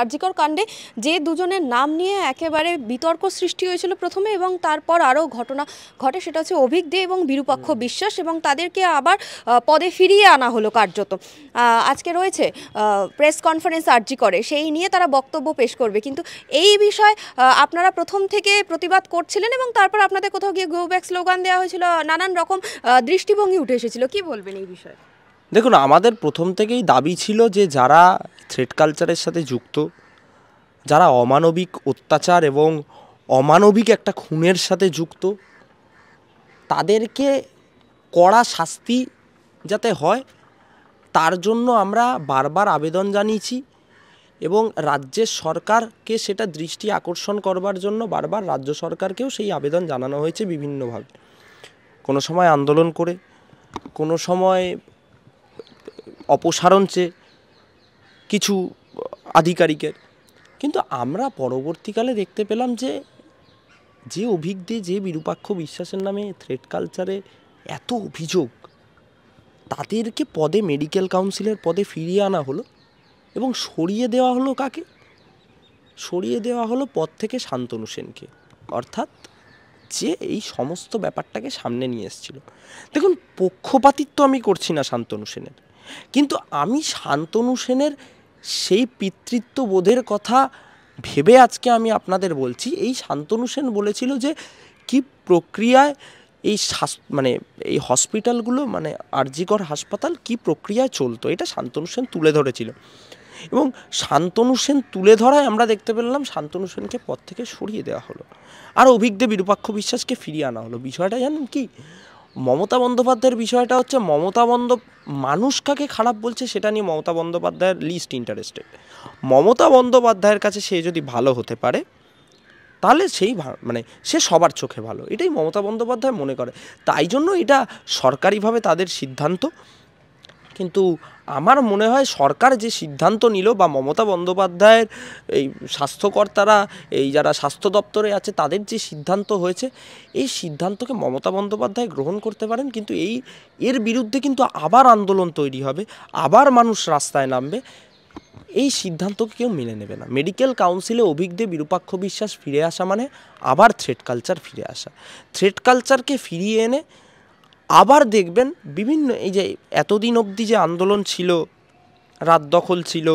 আরজিকর কাণ্ডে যে দুজনের নাম নিয়ে একেবারে বিতর্ক সৃষ্টি হয়েছিল প্রথমে এবং তারপর আরও ঘটনা ঘটে, সেটা হচ্ছে অভিক দে এবং বিরূপাক্ষ বিশ্বাস, এবং তাদেরকে আবার পদে ফিরিয়ে আনা হলো কার্যত। আজকে রয়েছে প্রেস কনফারেন্স আরজিকরে, সেই নিয়ে তারা বক্তব্য পেশ করবে। কিন্তু এই বিষয় আপনারা প্রথম থেকে প্রতিবাদ করছিলেন এবং তারপর আপনাদের কোথাও গিয়ে গো ব্যাক স্লোগান দেওয়া হয়েছিল, নানান রকম দৃষ্টিভঙ্গি উঠে এসেছিল। কি বলবেন এই বিষয়ে? দেখুন, আমাদের প্রথম থেকেই দাবি ছিল যে যারা থ্রেড কালচারের সাথে যুক্ত, যারা অমানবিক অত্যাচার এবং অমানবিক একটা খুনের সাথে যুক্ত, তাদেরকে কড়া শাস্তি যাতে হয় তার জন্য আমরা বারবার আবেদন জানিয়েছি এবং রাজ্যের সরকারকে সেটা দৃষ্টি আকর্ষণ করবার জন্য বারবার রাজ্য সরকারকেও সেই আবেদন জানানো হয়েছে বিভিন্নভাবে। কোনো সময় আন্দোলন করে, কোনো সময় অপসারণ চেয়ে কিছু আধিকারিকের। কিন্তু আমরা পরবর্তীকালে দেখতে পেলাম যে অভিক দে, যে বিরূপাক্ষ বিশ্বাসের নামে থ্রেড কালচারে এত অভিযোগ, তাদেরকে পদে মেডিকেল কাউন্সিলের পদে ফিরিয়ে আনা হলো এবং সরিয়ে দেওয়া হলো কাকে? সরিয়ে দেওয়া হলো পদ থেকে শান্তনু সেনকে, অর্থাৎ যে এই সমস্ত ব্যাপারটাকে সামনে নিয়ে এসেছিল। দেখুন, পক্ষপাতিত্ব আমি করছি না শান্তনু সেনের, কিন্তু আমি শান্তনু সেনের সেই পিতৃত্ব বোধের কথা ভেবে আজকে আমি আপনাদের বলছি। এই শান্তনু সেন বলেছিল যে কি প্রক্রিয়ায় এই এই হসপিটালগুলো, মানে আরজিকর হাসপাতাল কি প্রক্রিয়ায় চলতো, এটা শান্তনু সেন তুলে ধরেছিল। এবং শান্তনু সেন তুলে ধরায় আমরা দেখতে পেলাম শান্তনু সেনকে পদ থেকে সরিয়ে দেওয়া হলো আর অভিক দে বিরূপাক্ষ বিশ্বাসকে ফিরিয়ে আনা হলো। বিষয়টা জানেন কি? মমতা বন্দ্যোপাধ্যায়ের বিষয়টা হচ্ছে, মানুষ কাকে খারাপ বলছে সেটা নিয়ে মমতা বন্দ্যোপাধ্যায়ের লিস্ট ইন্টারেস্টেড। মমতা বন্দ্যোপাধ্যায়ের কাছে সে যদি ভালো হতে পারে তাহলে সে সবার চোখে ভালো, এটাই মমতা বন্দ্যোপাধ্যায় মনে করে। তাই জন্য এটা সরকারিভাবে তাদের সিদ্ধান্ত। কিন্তু আমার মনে হয় সরকার যে সিদ্ধান্ত নিল, বা মমতা বন্দ্যোপাধ্যায়ের এই স্বাস্থ্যকর্তারা, এই যারা স্বাস্থ্য দপ্তরে আছে, তাদের যে সিদ্ধান্ত হয়েছে, এই সিদ্ধান্তকে মমতা বন্দ্যোপাধ্যায় গ্রহণ করতে পারেন। কিন্তু এর বিরুদ্ধে কিন্তু আবার আন্দোলন তৈরি হবে, আবার মানুষ রাস্তায় নামবে। এই সিদ্ধান্তকে কেউ মেনে নেবে না। মেডিকেল কাউন্সিলে অভিক দে বিরূপাক্ষ বিশ্বাস ফিরে আসা মানে আবার থ্রেড কালচার ফিরে আসা। থ্রেড কালচারকে ফিরিয়ে এনে আবার দেখবেন বিভিন্ন, এই যে এতদিন অবধি যে আন্দোলন ছিল, রাত দখল ছিল,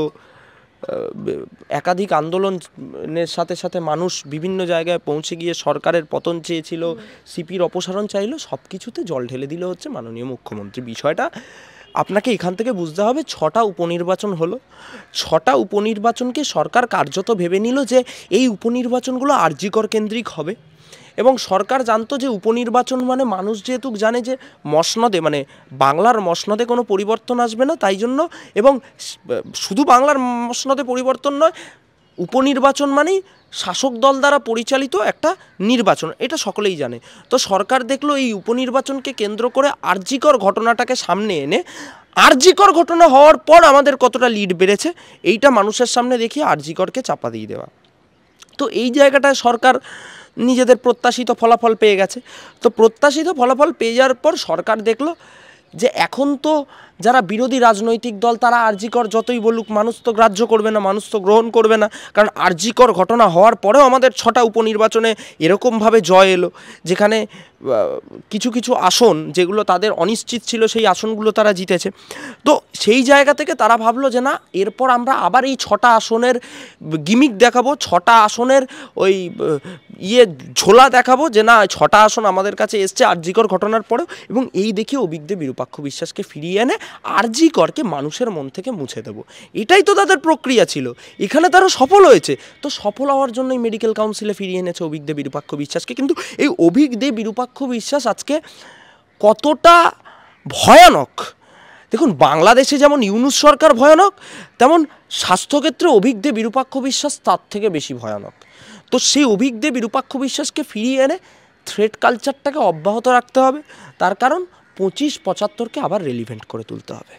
একাধিক আন্দোলনের সাথে সাথে মানুষ বিভিন্ন জায়গায় পৌঁছে গিয়ে সরকারের পতন চেয়েছিল, সিপির অপসারণ চাইল, সব কিছুতে জল ঢেলে দিলে হচ্ছে মাননীয় মুখ্যমন্ত্রী। বিষয়টা আপনাকে এখান থেকে বুঝতে হবে। 6টা উপনির্বাচন হলো, 6টা উপনির্বাচনকে সরকার কার্যত ভেবে নিল যে এই উপনির্বাচনগুলো আরজিকর কেন্দ্রিক হবে। এবং সরকার জানতো যে উপনির্বাচন মানে মানুষ যেহেতু জানে যে মসনদে, মানে বাংলার মসনদে কোনো পরিবর্তন আসবে না, তাই জন্য, এবং শুধু বাংলার মসনদে পরিবর্তন নয়, উপনির্বাচন মানেই শাসক দল দ্বারা পরিচালিত একটা নির্বাচন, এটা সকলেই জানে। তো সরকার দেখলো এই উপনির্বাচনকে কেন্দ্র করে আরজিকর ঘটনাটাকে সামনে এনে, আরজিকর ঘটনা হওয়ার পর আমাদের কতটা লিড বেড়েছে এইটা মানুষের সামনে দেখিয়ে আরজিকরকে চাপা দিয়ে দেওয়া। তো এই জায়গাটায় সরকার নিজেদের প্রত্যাশিত ফলাফল পেয়ে গেছে। তো প্রত্যাশিত ফলাফল পেয়ে যাওয়ার পর সরকার দেখলো যে এখন তো যারা বিরোধী রাজনৈতিক দল, তারা আরজিকর যতই বলুক মানুষ তো গ্রাহ্য করবে না, মানুষ তো গ্রহণ করবে না। কারণ আরজিকর ঘটনা হওয়ার পরেও আমাদের 6টা উপনির্বাচনে এরকমভাবে জয় এলো, যেখানে কিছু কিছু আসন যেগুলো তাদের অনিশ্চিত ছিল, সেই আসনগুলো তারা জিতেছে। তো সেই জায়গা থেকে তারা ভাবলো যে না, এরপর আমরা আবার এই 6টা আসনের গিমিক দেখাবো, 6টা আসনের ওই ঝোলা দেখাবো যে না, 6টা আসন আমাদের কাছে এসছে আরজিকর ঘটনার পরেও। এবং এই দেখিয়ে অভিক দে বিরূপাক্ষ বিশ্বাসকে ফিরিয়ে এনে আরজিকরকে মানুষের মন থেকে মুছে দেবো, এটাই তো তাদের প্রক্রিয়া ছিল। এখানে তারা সফল হয়েছে। তো সফল হওয়ার জন্যই মেডিকেল কাউন্সিলে ফিরিয়ে এনেছে অভিক দে বিরূপাক্ষ বিশ্বাসকে। কিন্তু এই অভিক দে বিরূপাক্ষ বিশ্বাস আজকে কতটা ভয়ানক, দেখুন, বাংলাদেশে যেমন ইউনূস সরকার ভয়ানক, তেমন স্বাস্থ্যক্ষেত্রে অভিক দে বিরূপাক্ষ বিশ্বাস তার থেকে বেশি ভয়ানক। তো সেই অভিক দে বিরূপাক্ষ বিশ্বাসকে ফিরিয়ে এনে থ্রেড কালচারটাকে অব্যাহত রাখতে হবে। তার কারণ 25-75কে আবার রেলিভেন্ট করে তুলতে হবে।